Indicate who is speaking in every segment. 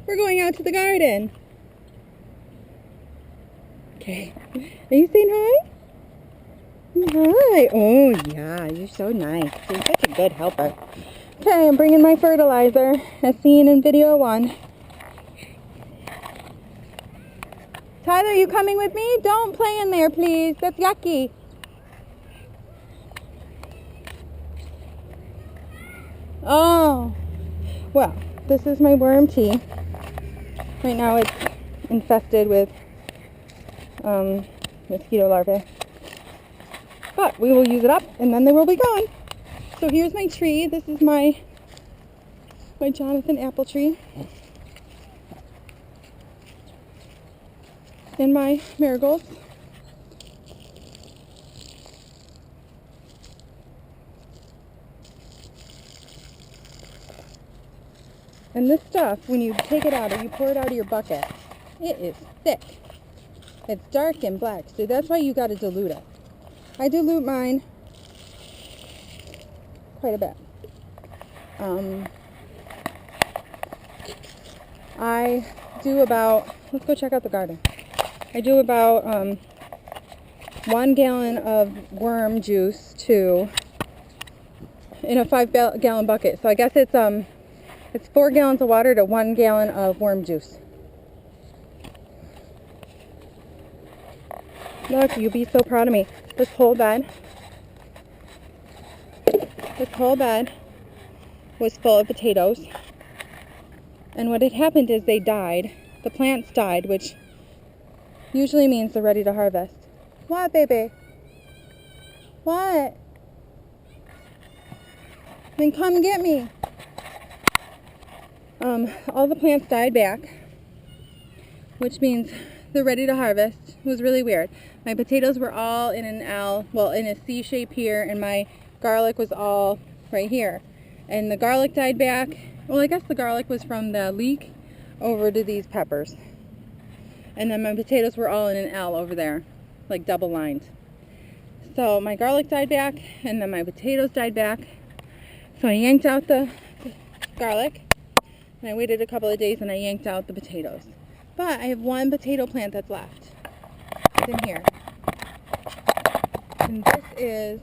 Speaker 1: We're going out to the garden. Okay. Are you saying hi? Hi. Oh, yeah. You're so nice. You're such a good helper. Okay, I'm bringing my fertilizer, as seen in video 1. Tyler, you coming with me? Don't play in there, please. That's yucky. Oh. Well, this is my worm tea. Right now it's infested with mosquito larvae. But we will use it up and then they will be gone. So here's my tree. This is my Jonathan apple tree. And my marigolds. And this stuff, when you take it out or you pour it out of your bucket, it is thick. It's dark and black, so that's why you got to dilute it. I dilute mine quite a bit. I do about, let's go check out the garden. I do about 1 gallon of worm juice in a 5-gallon bucket. So I guess it's 4 gallons of water to 1 gallon of worm juice. Look, you'll be so proud of me. This whole bed was full of potatoes. And what had happened is they died. The plants died, which usually means they're ready to harvest. What, baby? What? Then come get me. All the plants died back, which means they're ready to harvest. It was really weird. My potatoes were all in an L, well, in a C shape here, and my garlic was all right here. And the garlic died back. Well, I guess the garlic was from the leek over to these peppers. And then my potatoes were all in an L over there, like double lined. So my garlic died back, and then my potatoes died back. So I yanked out the garlic, and I waited a couple of days, and I yanked out the potatoes. But I have 1 potato plant that's left. It's in here. And this is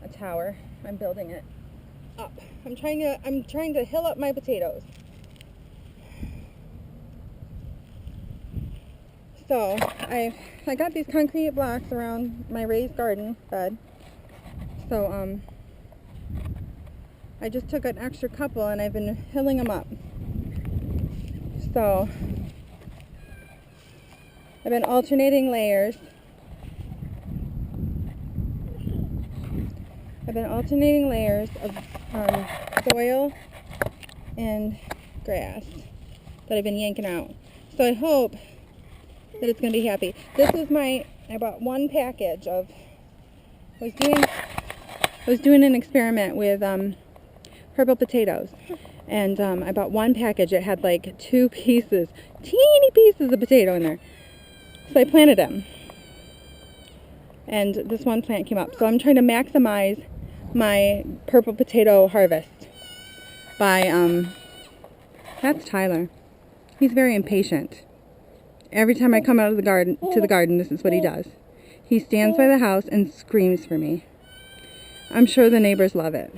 Speaker 1: a tower. I'm building it up. I'm trying to hill up my potatoes. So I got these concrete blocks around my raised garden bed. So I just took an extra couple and I've been hilling them up. So I've been alternating layers. Of soil and grass that I've been yanking out. So I hope that it's going to be happy. This is I bought 1 package of, I was doing an experiment with purple potatoes. And I bought 1 package. It had like 2 pieces, teeny pieces of potato in there. So I planted them. And this 1 plant came up. So I'm trying to maximize my purple potato harvest by, that's Tyler. He's very impatient. Every time I come out of the garden, this is what he does. He stands by the house and screams for me. I'm sure the neighbors love it.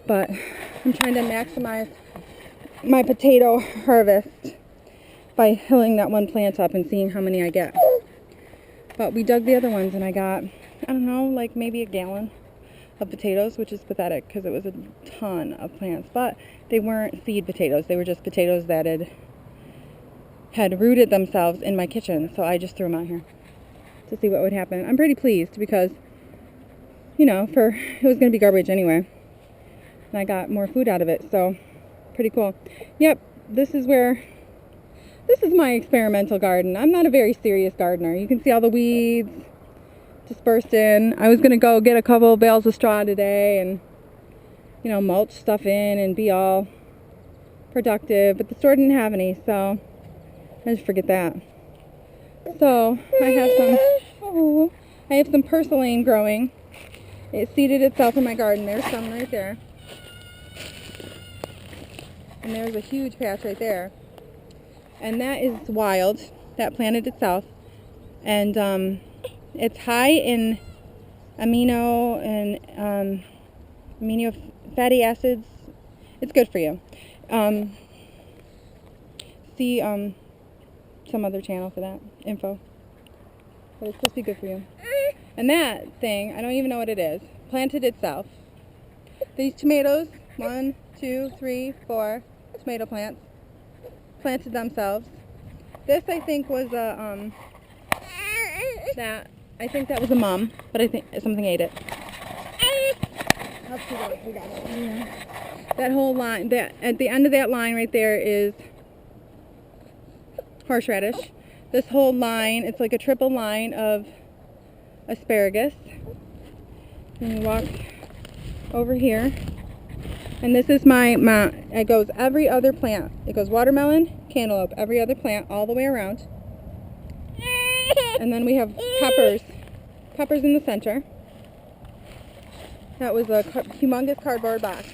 Speaker 1: But I'm trying to maximize my potato harvest by hilling that 1 plant up and seeing how many I get. But we dug the other ones and I got, I don't know, like maybe a gallon of potatoes, which is pathetic because it was a ton of plants. But they weren't seed potatoes. They were just potatoes that had rooted themselves in my kitchen. So I just threw them out here to see what would happen. I'm pretty pleased because, you know, it was going to be garbage anyway. And I got more food out of it, so pretty cool. Yep, this is my experimental garden. I'm not a very serious gardener. You can see all the weeds dispersed in. I was going to go get a couple of bales of straw today and, you know, mulch stuff in and be all productive, but the store didn't have any, so I just forget that. So I have some purslane growing. It seeded itself in my garden. There's some right there. And there's a huge patch right there. And that is wild. That planted itself. And it's high in amino fatty acids. It's good for you. See some other channel for that info. But it's supposed to be good for you. And that thing, I don't even know what it is, planted itself. These tomatoes, 1, 2, 3, 4 tomato plants, planted themselves. This I think was a I think that was a mom, but I think something ate it. We got it. Yeah. That whole line, at the end of that line right there is horseradish. This whole line, it's like a triple line of asparagus. And you walk over here. And this is it goes every other plant. It goes watermelon, cantaloupe, every other plant all the way around. And then we have peppers in the center. That was a humongous cardboard box.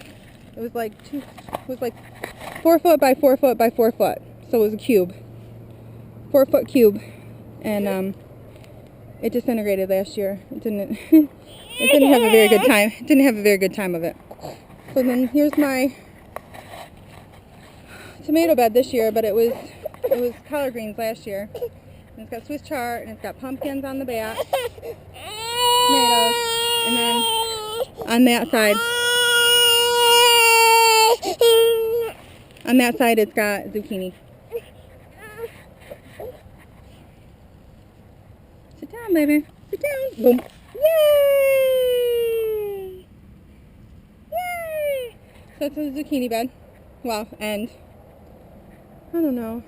Speaker 1: It was like 4 foot by 4 foot by 4 foot. So it was a cube. 4 foot cube. And it disintegrated last year. It didn't have a very good time. It didn't have a very good time of it. So then here's my tomato bed this year, but it was collard greens last year. And it's got Swiss chard, and it's got pumpkins on the back, tomatoes, and then on that side it's got zucchini. Sit down, baby. Sit down. Boom. Yay! Yay! So it's a zucchini bed. Well, and I don't know.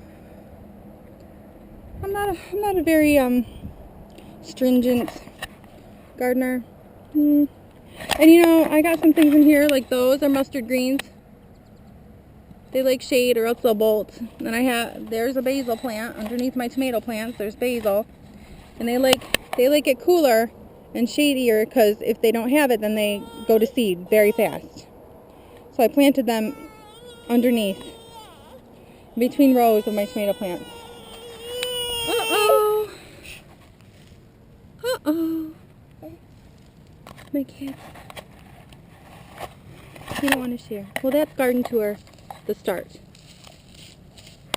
Speaker 1: I'm not a very stringent gardener. And you know, I got some things in here, like those are mustard greens. They like shade or else they'll bolt. And there's a basil plant underneath my tomato plants. There's basil. And they like it cooler and shadier because if they don't have it, then they go to seed very fast. So I planted them underneath, between rows of my tomato plants. Uh-oh. Uh-oh. My kids. You don't want to share. Well, that's garden tour, the start.